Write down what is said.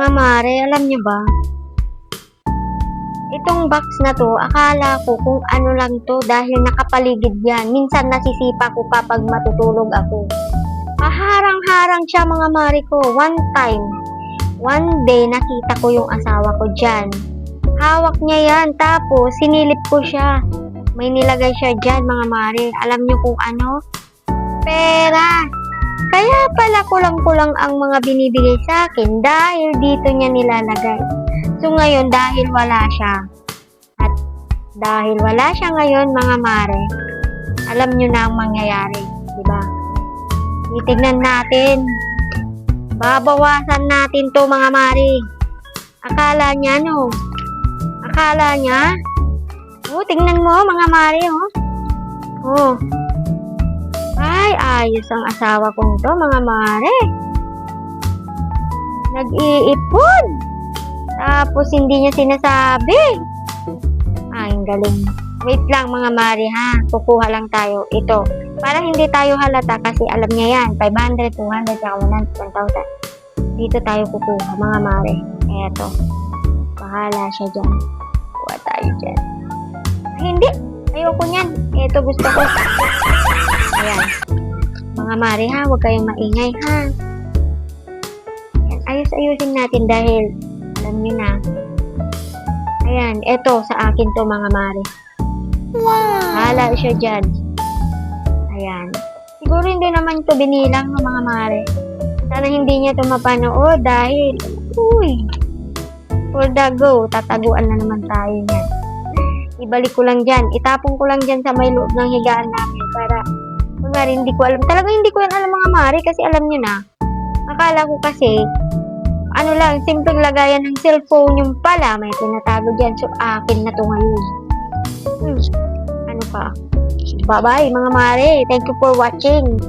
Mga mare, alam niyo ba? Itong box na to, akala ko kung ano lang to dahil nakapaligid yan. Minsan nasisipa ko kapag matutulog ako. Maharang-harang siya mga mare ko. One day nakita ko yung asawa ko dyan. Hawak niya yan, tapos sinilip ko siya. May nilagay siya dyan mga mare. Alam niyo kung ano? Pera. Kaya pala kulang-kulang ang mga binibigay sa akin dahil dito niya nilalagay. So ngayon dahil wala siya, at dahil wala siya ngayon mga mare, alam niyo na ang mangyayari, di ba? Titignan natin. Babawasan natin to mga mare. Akala niya no? Akala niya? Oh, tingnan mo mga mare oh. Oh. Ay, ayos ang asawa kong to, mga mare. Nag-iipon. Tapos, hindi niya sinasabi. Ay, ang galing. Wait lang, mga mare, ha? Kukuha lang tayo. Ito. Para hindi tayo halata kasi alam niya yan. 500, 200, 1,000. Dito tayo kukuha, mga mare. Eto. Bahala siya dyan. Kuha tayo dyan. Ay, hindi. Ayoko niyan. Ito gusto ko. Ayan. Mga mare ha, huwag kayong maingay ha. Ayan, ayos-ayusin natin dahil alam nyo na. Ayan, eto sa akin to mga mare. Wow! Hala siya dyan. Ayan. Siguro hindi naman to binilang ng mga mare. Sana hindi niya to mapanood dahil, uy, for the go, tataguan na naman tayo niyan. Ibalik ko lang dyan. Itapong ko lang dyan sa may loob ng higaan namin para kunwari, hindi ko alam. Talaga hindi ko yan alam mga mare kasi alam nyo na. Akala ko kasi, ano lang, simpleng lagayan ng cellphone yung pala. May tinatago dyan. So, akin na to ngayon. Ano pa? Bye-bye mga mare. Thank you for watching.